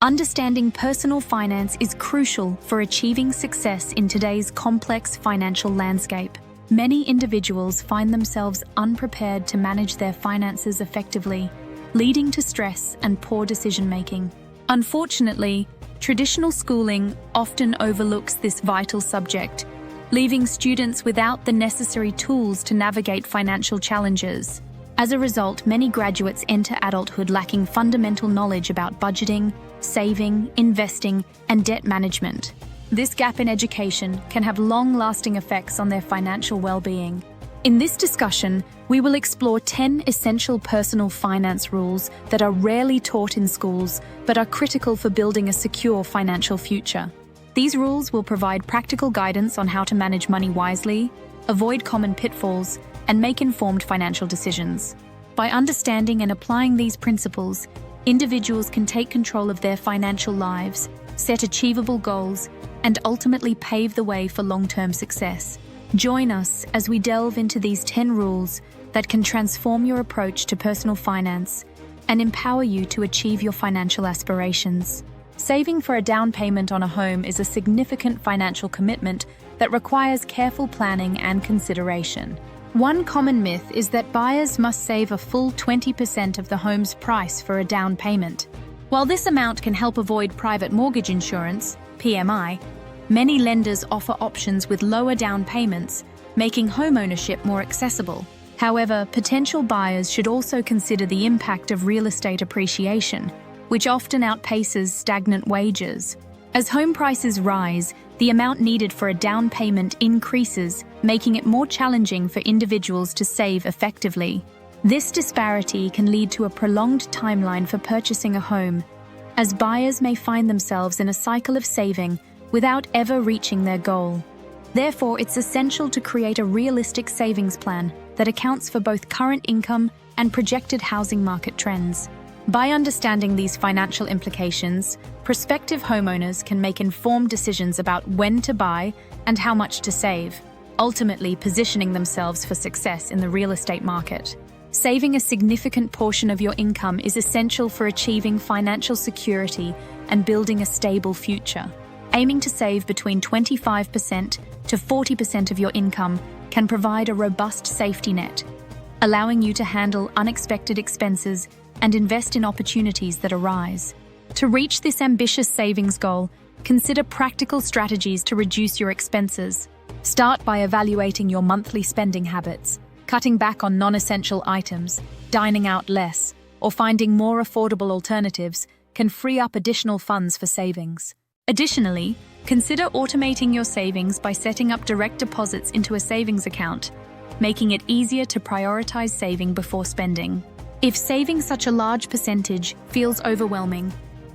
Understanding personal finance is crucial for achieving success in today's complex financial landscape. Many individuals find themselves unprepared to manage their finances effectively, leading to stress and poor decision-making. Unfortunately, traditional schooling often overlooks this vital subject, leaving students without the necessary tools to navigate financial challenges. As a result, many graduates enter adulthood lacking fundamental knowledge about budgeting, saving, investing, and debt management. This gap in education can have long-lasting effects on their financial well-being. In this discussion, we will explore 10 essential personal finance rules that are rarely taught in schools but are critical for building a secure financial future. These rules will provide practical guidance on how to manage money wisely, avoid common pitfalls, and make informed financial decisions. By understanding and applying these principles, individuals can take control of their financial lives, set achievable goals, and ultimately pave the way for long-term success. Join us as we delve into these 10 rules that can transform your approach to personal finance and empower you to achieve your financial aspirations. Saving for a down payment on a home is a significant financial commitment that requires careful planning and consideration. One common myth is that buyers must save a full 20% of the home's price for a down payment. While this amount can help avoid private mortgage insurance, PMI, many lenders offer options with lower down payments, making homeownership more accessible. However, potential buyers should also consider the impact of real estate appreciation, which often outpaces stagnant wages. As home prices rise, the amount needed for a down payment increases, making it more challenging for individuals to save effectively. This disparity can lead to a prolonged timeline for purchasing a home, as buyers may find themselves in a cycle of saving without ever reaching their goal. Therefore, it's essential to create a realistic savings plan that accounts for both current income and projected housing market trends. By understanding these financial implications, prospective homeowners can make informed decisions about when to buy and how much to save, ultimately positioning themselves for success in the real estate market. Saving a significant portion of your income is essential for achieving financial security and building a stable future. Aiming to save between 25% to 40% of your income can provide a robust safety net, allowing you to handle unexpected expenses and invest in opportunities that arise. To reach this ambitious savings goal, consider practical strategies to reduce your expenses. Start by evaluating your monthly spending habits. Cutting back on non-essential items, dining out less, or finding more affordable alternatives can free up additional funds for savings. Additionally, consider automating your savings by setting up direct deposits into a savings account, making it easier to prioritize saving before spending. If saving such a large percentage feels overwhelming,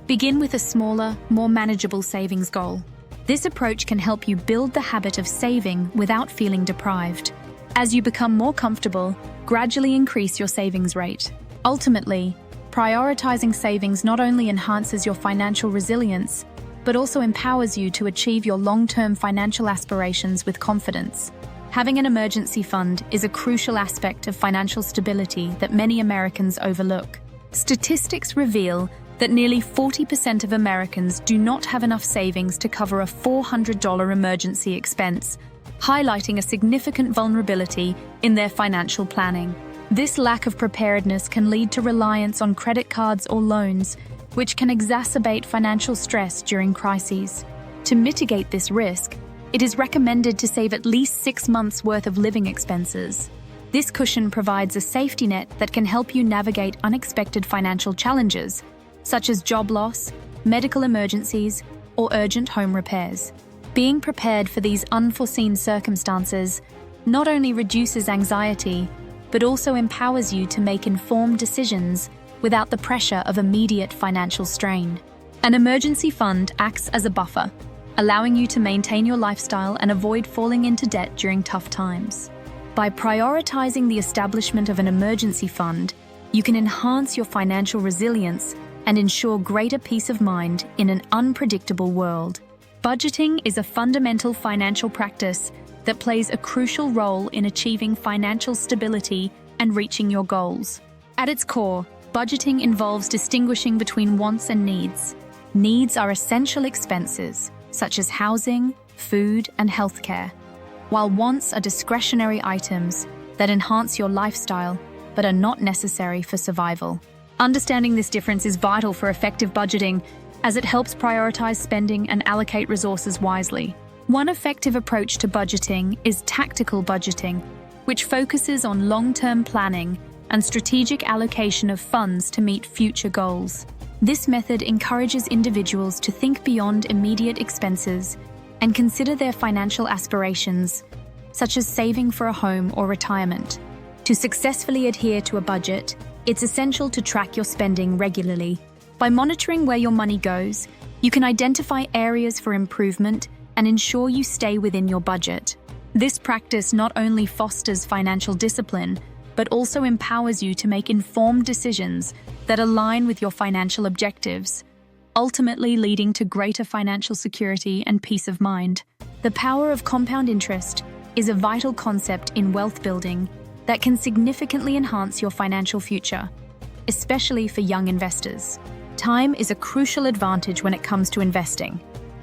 begin with a smaller, more manageable savings goal. This approach can help you build the habit of saving without feeling deprived. As you become more comfortable, gradually increase your savings rate. Ultimately, prioritizing savings not only enhances your financial resilience, but also empowers you to achieve your long-term financial aspirations with confidence. Having an emergency fund is a crucial aspect of financial stability that many Americans overlook. Statistics reveal that nearly 40% of Americans do not have enough savings to cover a $400 emergency expense, highlighting a significant vulnerability in their financial planning. This lack of preparedness can lead to reliance on credit cards or loans, which can exacerbate financial stress during crises. To mitigate this risk, it is recommended to save at least 6 months' worth of living expenses. This cushion provides a safety net that can help you navigate unexpected financial challenges, such as job loss, medical emergencies, or urgent home repairs. Being prepared for these unforeseen circumstances not only reduces anxiety, but also empowers you to make informed decisions without the pressure of immediate financial strain. An emergency fund acts as a buffer, allowing you to maintain your lifestyle and avoid falling into debt during tough times. By prioritizing the establishment of an emergency fund, you can enhance your financial resilience and ensure greater peace of mind in an unpredictable world. Budgeting is a fundamental financial practice that plays a crucial role in achieving financial stability and reaching your goals. At its core, budgeting involves distinguishing between wants and needs. Needs are essential expenses, such as housing, food, and healthcare, while wants are discretionary items that enhance your lifestyle but are not necessary for survival. Understanding this difference is vital for effective budgeting, as it helps prioritize spending and allocate resources wisely. One effective approach to budgeting is tactical budgeting, which focuses on long-term planning and strategic allocation of funds to meet future goals. This method encourages individuals to think beyond immediate expenses and consider their financial aspirations, such as saving for a home or retirement. To successfully adhere to a budget, it's essential to track your spending regularly. By monitoring where your money goes, you can identify areas for improvement and ensure you stay within your budget. This practice not only fosters financial discipline, but also empowers you to make informed decisions that align with your financial objectives, ultimately leading to greater financial security and peace of mind. The power of compound interest is a vital concept in wealth building that can significantly enhance your financial future, especially for young investors. Time is a crucial advantage when it comes to investing.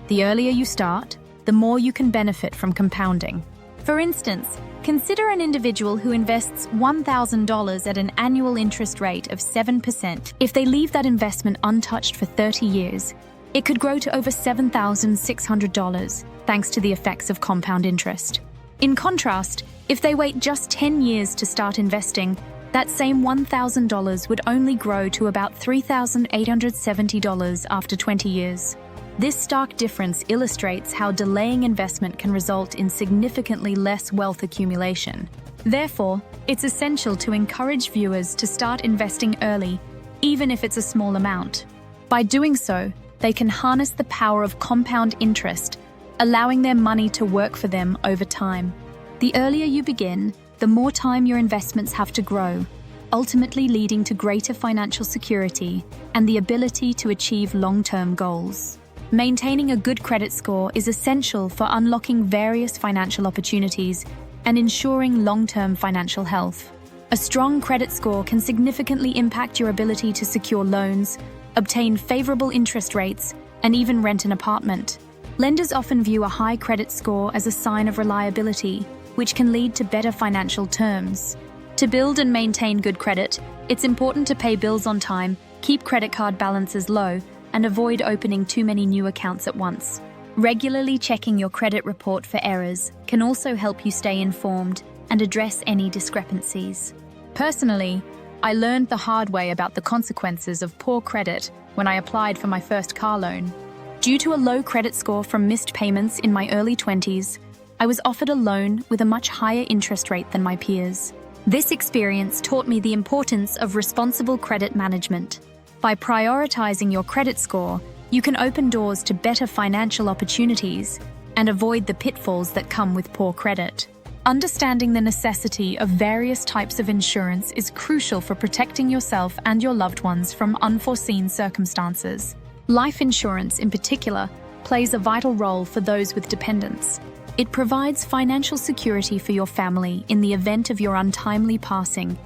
The earlier you start, the more you can benefit from compounding. For instance, consider an individual who invests $1,000 at an annual interest rate of 7%. If they leave that investment untouched for 30 years, it could grow to over $7,600 thanks to the effects of compound interest. In contrast, if they wait just 10 years to start investing, that same $1,000 would only grow to about $3,870 after 20 years. This stark difference illustrates how delaying investment can result in significantly less wealth accumulation. Therefore, it's essential to encourage viewers to start investing early, even if it's a small amount. By doing so, they can harness the power of compound interest, allowing their money to work for them over time. The earlier you begin, the more time your investments have to grow, ultimately leading to greater financial security and the ability to achieve long-term goals. Maintaining a good credit score is essential for unlocking various financial opportunities and ensuring long-term financial health. A strong credit score can significantly impact your ability to secure loans, obtain favorable interest rates, and even rent an apartment. Lenders often view a high credit score as a sign of reliability, which can lead to better financial terms. To build and maintain good credit, it's important to pay bills on time, keep credit card balances low, and avoid opening too many new accounts at once. Regularly checking your credit report for errors can also help you stay informed and address any discrepancies. Personally, I learned the hard way about the consequences of poor credit when I applied for my first car loan. Due to a low credit score from missed payments in my early 20s, I was offered a loan with a much higher interest rate than my peers. This experience taught me the importance of responsible credit management. By prioritizing your credit score, you can open doors to better financial opportunities and avoid the pitfalls that come with poor credit. Understanding the necessity of various types of insurance is crucial for protecting yourself and your loved ones from unforeseen circumstances. Life insurance, in particular, plays a vital role for those with dependents. It provides financial security for your family in the event of your untimely passing,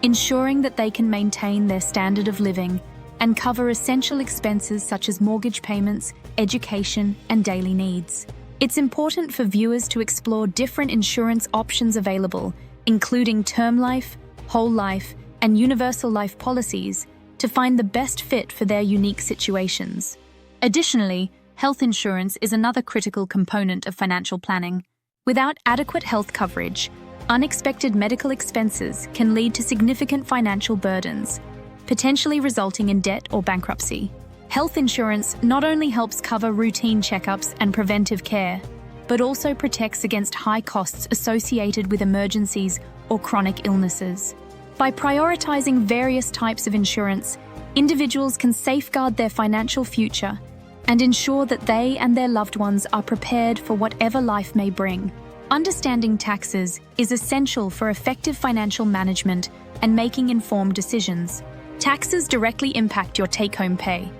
ensuring that they can maintain their standard of living and cover essential expenses such as mortgage payments, education, and daily needs. It's important for viewers to explore different insurance options available, including term life, whole life, and universal life policies, to find the best fit for their unique situations. Additionally, health insurance is another critical component of financial planning. Without adequate health coverage, unexpected medical expenses can lead to significant financial burdens, potentially resulting in debt or bankruptcy. Health insurance not only helps cover routine checkups and preventive care, but also protects against high costs associated with emergencies or chronic illnesses. By prioritizing various types of insurance, individuals can safeguard their financial future and ensure that they and their loved ones are prepared for whatever life may bring. Understanding taxes is essential for effective financial management and making informed decisions. Taxes directly impact your take-home pay,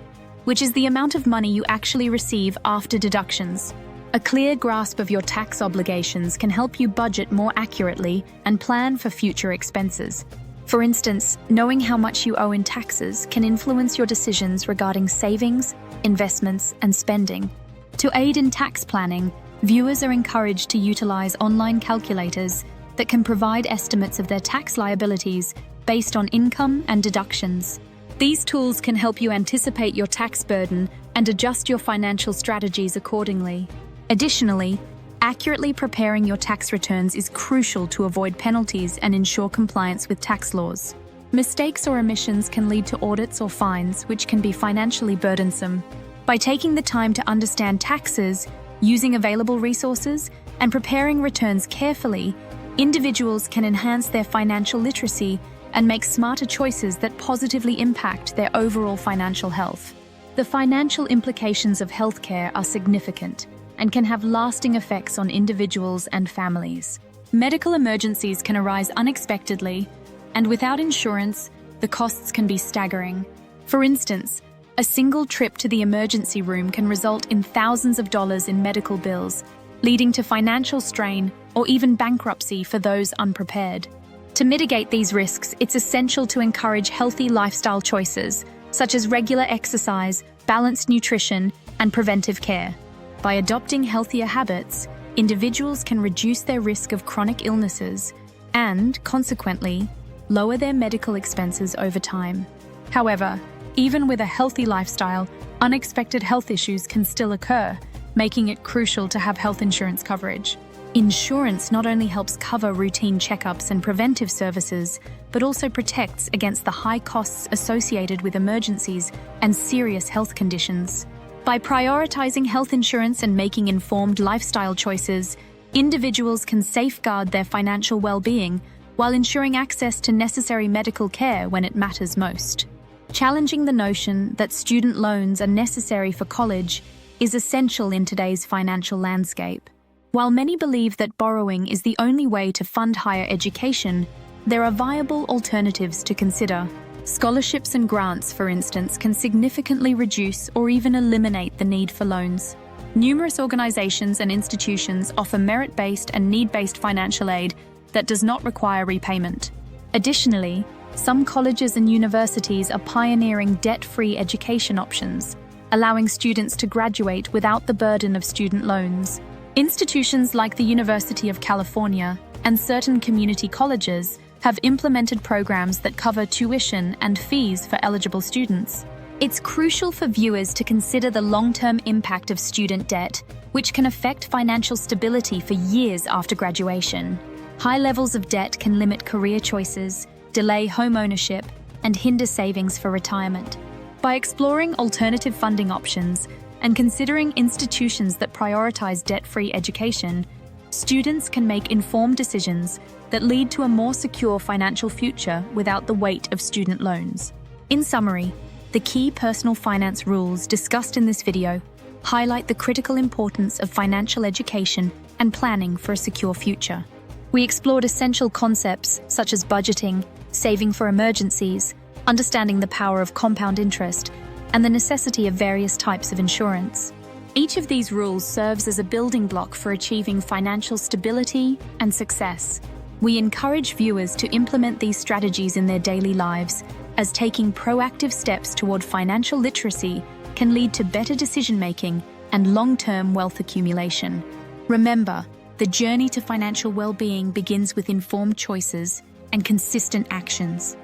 which is the amount of money you actually receive after deductions. A clear grasp of your tax obligations can help you budget more accurately and plan for future expenses. For instance, knowing how much you owe in taxes can influence your decisions regarding savings, investments, and spending. To aid in tax planning, viewers are encouraged to utilize online calculators that can provide estimates of their tax liabilities based on income and deductions. These tools can help you anticipate your tax burden and adjust your financial strategies accordingly. Additionally, accurately preparing your tax returns is crucial to avoid penalties and ensure compliance with tax laws. Mistakes or omissions can lead to audits or fines, which can be financially burdensome. By taking the time to understand taxes, using available resources, and preparing returns carefully, individuals can enhance their financial literacy and make smarter choices that positively impact their overall financial health. The financial implications of healthcare are significant and can have lasting effects on individuals and families. Medical emergencies can arise unexpectedly, and without insurance, the costs can be staggering. For instance, a single trip to the emergency room can result in thousands of dollars in medical bills, leading to financial strain or even bankruptcy for those unprepared. To mitigate these risks, it's essential to encourage healthy lifestyle choices, such as regular exercise, balanced nutrition, and preventive care. By adopting healthier habits, individuals can reduce their risk of chronic illnesses and, consequently, lower their medical expenses over time. However, even with a healthy lifestyle, unexpected health issues can still occur, making it crucial to have health insurance coverage. Insurance not only helps cover routine checkups and preventive services, but also protects against the high costs associated with emergencies and serious health conditions. By prioritizing health insurance and making informed lifestyle choices, individuals can safeguard their financial well-being while ensuring access to necessary medical care when it matters most. Challenging the notion that student loans are necessary for college is essential in today's financial landscape. While many believe that borrowing is the only way to fund higher education, there are viable alternatives to consider. Scholarships and grants, for instance, can significantly reduce or even eliminate the need for loans. Numerous organizations and institutions offer merit-based and need-based financial aid that does not require repayment. Additionally, some colleges and universities are pioneering debt-free education options, allowing students to graduate without the burden of student loans. Institutions like the University of California and certain community colleges have implemented programs that cover tuition and fees for eligible students. It's crucial for viewers to consider the long-term impact of student debt, which can affect financial stability for years after graduation. High levels of debt can limit career choices, delay home ownership, and hinder savings for retirement. By exploring alternative funding options and considering institutions that prioritize debt-free education, students can make informed decisions that lead to a more secure financial future without the weight of student loans. In summary, the key personal finance rules discussed in this video highlight the critical importance of financial education and planning for a secure future. We explored essential concepts such as budgeting, saving for emergencies, understanding the power of compound interest, and the necessity of various types of insurance. Each of these rules serves as a building block for achieving financial stability and success. We encourage viewers to implement these strategies in their daily lives, as taking proactive steps toward financial literacy can lead to better decision-making and long-term wealth accumulation. Remember, the journey to financial well-being begins with informed choices and consistent actions.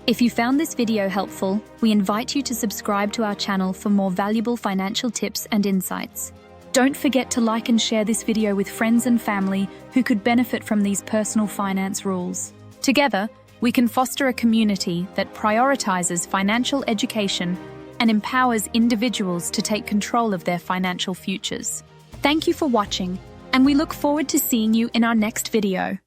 If you found this video helpful, we invite you to subscribe to our channel for more valuable financial tips and insights. Don't forget to like and share this video with friends and family who could benefit from these personal finance rules. Together, we can foster a community that prioritizes financial education and empowers individuals to take control of their financial futures. Thank you for watching, and we look forward to seeing you in our next video.